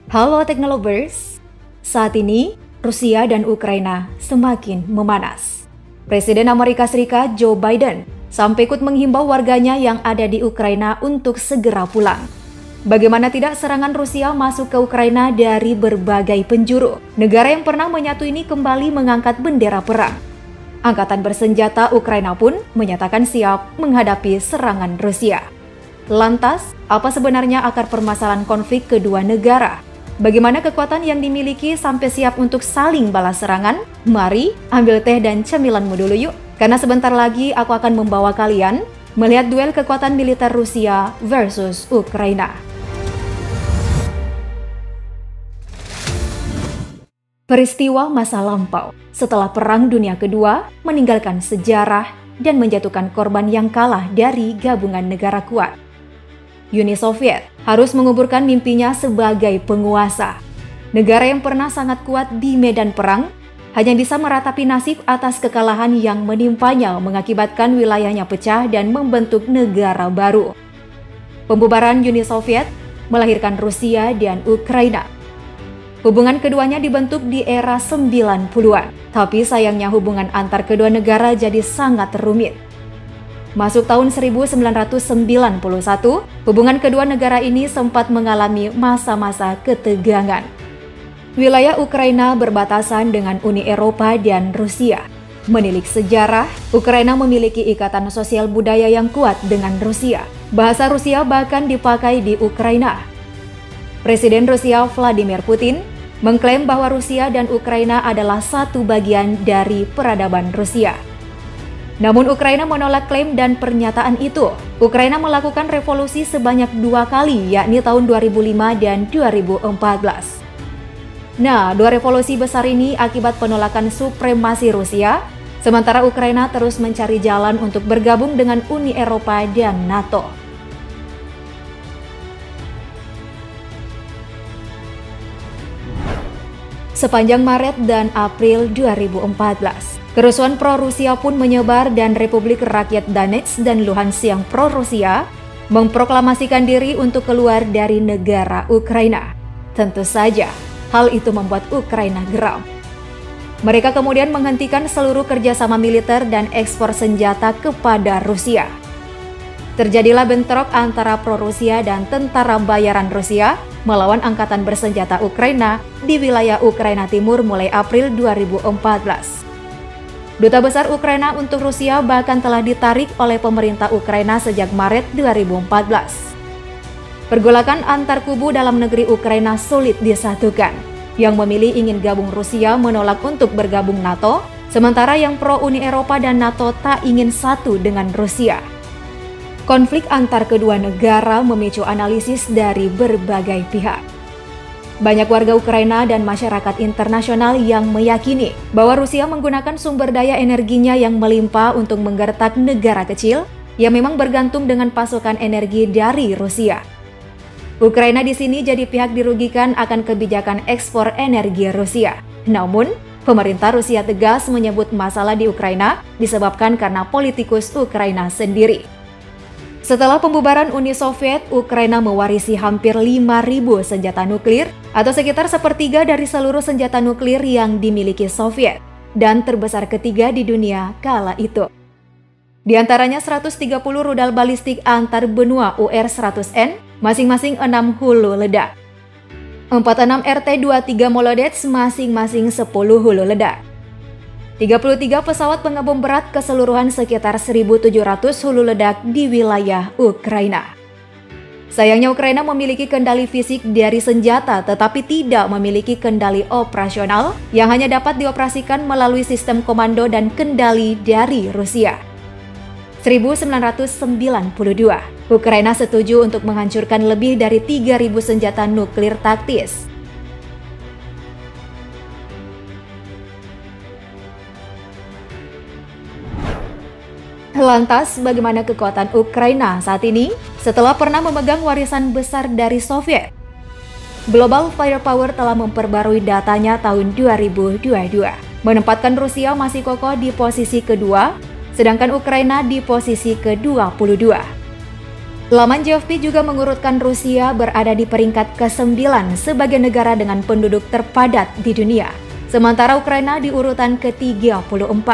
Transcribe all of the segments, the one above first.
Halo Teknolovers, saat ini Rusia dan Ukraina semakin memanas. Presiden Amerika Serikat Joe Biden sampai ikut menghimbau warganya yang ada di Ukraina untuk segera pulang. Bagaimana tidak, serangan Rusia masuk ke Ukraina dari berbagai penjuru. Negara yang pernah menyatu ini kembali mengangkat bendera perang. Angkatan bersenjata Ukraina pun menyatakan siap menghadapi serangan Rusia. Lantas, apa sebenarnya akar permasalahan konflik kedua negara? Bagaimana kekuatan yang dimiliki sampai siap untuk saling balas serangan? Mari ambil teh dan cemilanmu dulu yuk. Karena sebentar lagi aku akan membawa kalian melihat duel kekuatan militer Rusia versus Ukraina. Peristiwa masa lampau setelah Perang Dunia Kedua meninggalkan sejarah dan menjatuhkan korban yang kalah dari gabungan negara kuat. Uni Soviet harus menguburkan mimpinya sebagai penguasa. Negara yang pernah sangat kuat di medan perang hanya bisa meratapi nasib atas kekalahan yang menimpanya, mengakibatkan wilayahnya pecah dan membentuk negara baru. Pembubaran Uni Soviet melahirkan Rusia dan Ukraina. Hubungan keduanya dibentuk di era 90-an, tapi sayangnya hubungan antar kedua negara jadi sangat rumit. Masuk tahun 1991, hubungan kedua negara ini sempat mengalami masa-masa ketegangan. Wilayah Ukraina berbatasan dengan Uni Eropa dan Rusia. Menilik sejarah, Ukraina memiliki ikatan sosial budaya yang kuat dengan Rusia. Bahasa Rusia bahkan dipakai di Ukraina. Presiden Rusia Vladimir Putin mengklaim bahwa Rusia dan Ukraina adalah satu bagian dari peradaban Rusia. Namun Ukraina menolak klaim dan pernyataan itu. Ukraina melakukan revolusi sebanyak 2 kali, yakni tahun 2005 dan 2014. Nah, 2 revolusi besar ini akibat penolakan supremasi Rusia, sementara Ukraina terus mencari jalan untuk bergabung dengan Uni Eropa dan NATO. Sepanjang Maret dan April 2014, kerusuhan pro-Rusia pun menyebar dan Republik Rakyat Donetsk dan Luhansk yang pro-Rusia memproklamasikan diri untuk keluar dari negara Ukraina. Tentu saja, hal itu membuat Ukraina geram. Mereka kemudian menghentikan seluruh kerjasama militer dan ekspor senjata kepada Rusia. Terjadilah bentrok antara pro-Rusia dan tentara bayaran Rusia melawan angkatan bersenjata Ukraina di wilayah Ukraina Timur mulai April 2014. Duta Besar Ukraina untuk Rusia bahkan telah ditarik oleh pemerintah Ukraina sejak Maret 2014. Pergolakan antar kubu dalam negeri Ukraina sulit disatukan. Yang memilih ingin gabung Rusia menolak untuk bergabung NATO, sementara yang pro Uni Eropa dan NATO tak ingin satu dengan Rusia. Konflik antar kedua negara memicu analisis dari berbagai pihak. Banyak warga Ukraina dan masyarakat internasional yang meyakini bahwa Rusia menggunakan sumber daya energinya yang melimpah untuk menggertak negara kecil yang memang bergantung dengan pasokan energi dari Rusia. Ukraina di sini jadi pihak dirugikan akan kebijakan ekspor energi Rusia. Namun, pemerintah Rusia tegas menyebut masalah di Ukraina disebabkan karena politikus Ukraina sendiri. Setelah pembubaran Uni Soviet, Ukraina mewarisi hampir 5.000 senjata nuklir atau sekitar sepertiga dari seluruh senjata nuklir yang dimiliki Soviet dan terbesar ketiga di dunia kala itu. Di antaranya 130 rudal balistik antar benua UR-100N, masing-masing 6 hulu ledak. 46 RT-23 Molodets, masing-masing 10 hulu ledak. 33 pesawat pengeboom berat keseluruhan sekitar 1.700 hulu ledak di wilayah Ukraina. Sayangnya Ukraina memiliki kendali fisik dari senjata tetapi tidak memiliki kendali operasional yang hanya dapat dioperasikan melalui sistem komando dan kendali dari Rusia. 1992, Ukraina setuju untuk menghancurkan lebih dari 3.000 senjata nuklir taktis. Lantas, bagaimana kekuatan Ukraina saat ini setelah pernah memegang warisan besar dari Soviet? Global Firepower telah memperbarui datanya tahun 2022, menempatkan Rusia masih kokoh di posisi kedua sedangkan Ukraina di posisi ke-22. Laman GFP juga mengurutkan Rusia berada di peringkat ke-9 sebagai negara dengan penduduk terpadat di dunia, sementara Ukraina di urutan ke-34.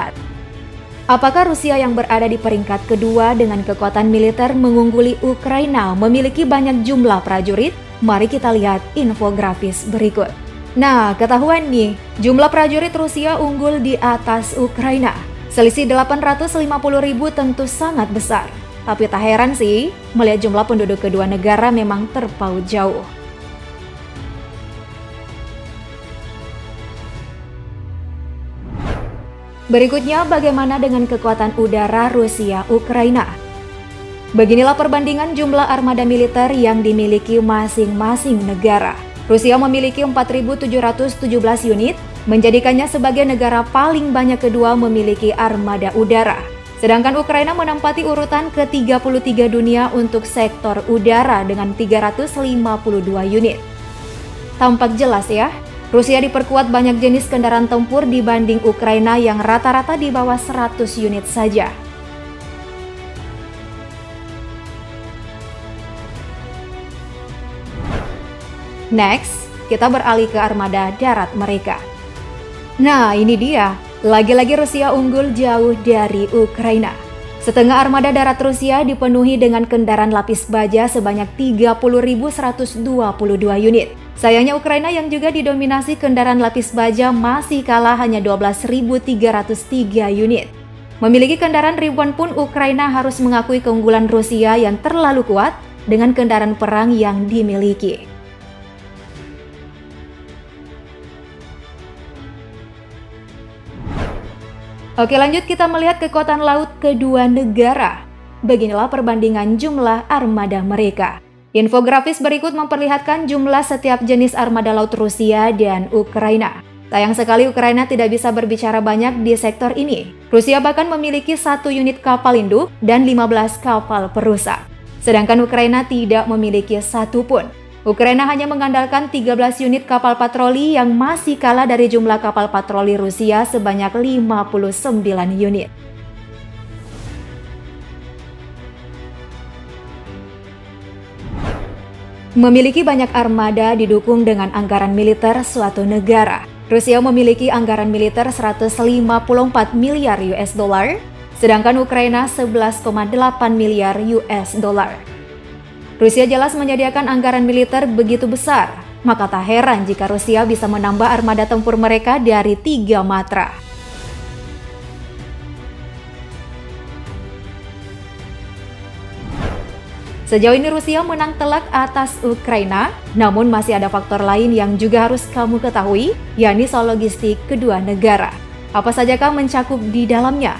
Apakah Rusia yang berada di peringkat kedua dengan kekuatan militer mengungguli Ukraina memiliki banyak jumlah prajurit? Mari kita lihat infografis berikut. Nah, ketahuan nih, jumlah prajurit Rusia unggul di atas Ukraina. Selisih 850.000 tentu sangat besar. Tapi tak heran sih, melihat jumlah penduduk kedua negara memang terpaut jauh. Berikutnya, bagaimana dengan kekuatan udara Rusia-Ukraina? Beginilah perbandingan jumlah armada militer yang dimiliki masing-masing negara. Rusia memiliki 4.717 unit, menjadikannya sebagai negara paling banyak kedua memiliki armada udara. Sedangkan Ukraina menempati urutan ke-33 dunia untuk sektor udara dengan 352 unit. Tampak jelas ya, Rusia diperkuat banyak jenis kendaraan tempur dibanding Ukraina yang rata-rata di bawah 100 unit saja. Next, kita beralih ke armada darat mereka. Nah, ini dia. Lagi-lagi Rusia unggul jauh dari Ukraina. Setengah armada darat Rusia dipenuhi dengan kendaraan lapis baja sebanyak 30.122 unit. Sayangnya Ukraina yang juga didominasi kendaraan lapis baja masih kalah hanya 12.303 unit. Memiliki kendaraan ribuan pun Ukraina harus mengakui keunggulan Rusia yang terlalu kuat dengan kendaraan perang yang dimiliki. Oke, lanjut kita melihat kekuatan laut kedua negara. Beginilah perbandingan jumlah armada mereka. Infografis berikut memperlihatkan jumlah setiap jenis armada laut Rusia dan Ukraina. Sayang sekali Ukraina tidak bisa berbicara banyak di sektor ini. Rusia bahkan memiliki 1 unit kapal induk dan 15 kapal perusak. Sedangkan Ukraina tidak memiliki satu pun. Ukraina hanya mengandalkan 13 unit kapal patroli yang masih kalah dari jumlah kapal patroli Rusia sebanyak 59 unit. Memiliki banyak armada didukung dengan anggaran militer suatu negara. Rusia memiliki anggaran militer 154 miliar US dollar, sedangkan Ukraina 11,8 miliar US dollar. Rusia jelas menyediakan anggaran militer begitu besar, maka tak heran jika Rusia bisa menambah armada tempur mereka dari 3 matra. Sejauh ini Rusia menang telak atas Ukraina, namun masih ada faktor lain yang juga harus kamu ketahui, yakni soal logistik kedua negara. Apa sajakah mencakup di dalamnya?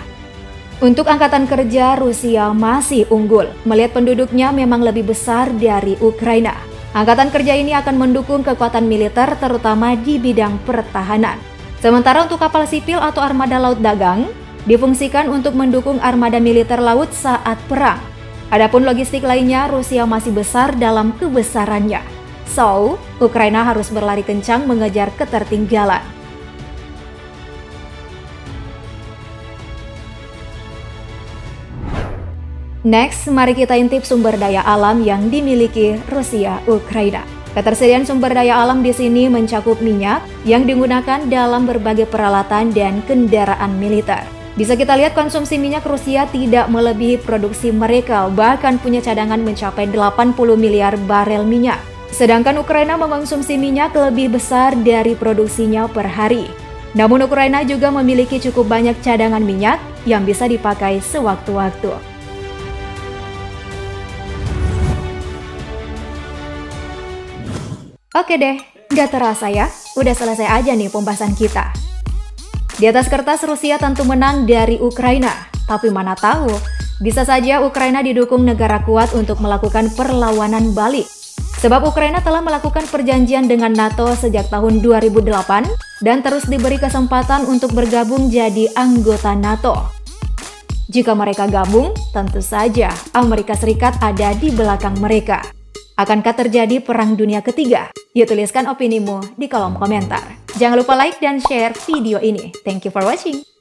Untuk angkatan kerja, Rusia masih unggul, melihat penduduknya memang lebih besar dari Ukraina. Angkatan kerja ini akan mendukung kekuatan militer terutama di bidang pertahanan. Sementara untuk kapal sipil atau armada laut dagang, difungsikan untuk mendukung armada militer laut saat perang. Adapun logistik lainnya, Rusia masih besar dalam kebesarannya. So, Ukraina harus berlari kencang mengejar ketertinggalan. Next, mari kita intip sumber daya alam yang dimiliki Rusia Ukraina. Ketersediaan sumber daya alam di sini mencakup minyak yang digunakan dalam berbagai peralatan dan kendaraan militer. Bisa kita lihat konsumsi minyak Rusia tidak melebihi produksi mereka, bahkan punya cadangan mencapai 80 miliar barel minyak. Sedangkan Ukraina mengonsumsi minyak lebih besar dari produksinya per hari. Namun Ukraina juga memiliki cukup banyak cadangan minyak yang bisa dipakai sewaktu-waktu. Oke deh, gak terasa ya, udah selesai aja nih pembahasan kita. Di atas kertas Rusia tentu menang dari Ukraina, tapi mana tahu, bisa saja Ukraina didukung negara kuat untuk melakukan perlawanan balik. Sebab Ukraina telah melakukan perjanjian dengan NATO sejak tahun 2008 dan terus diberi kesempatan untuk bergabung jadi anggota NATO. Jika mereka gabung, tentu saja Amerika Serikat ada di belakang mereka. Akankah terjadi perang dunia ketiga? Yuk tuliskan opinimu di kolom komentar. Jangan lupa like dan share video ini. Thank you for watching.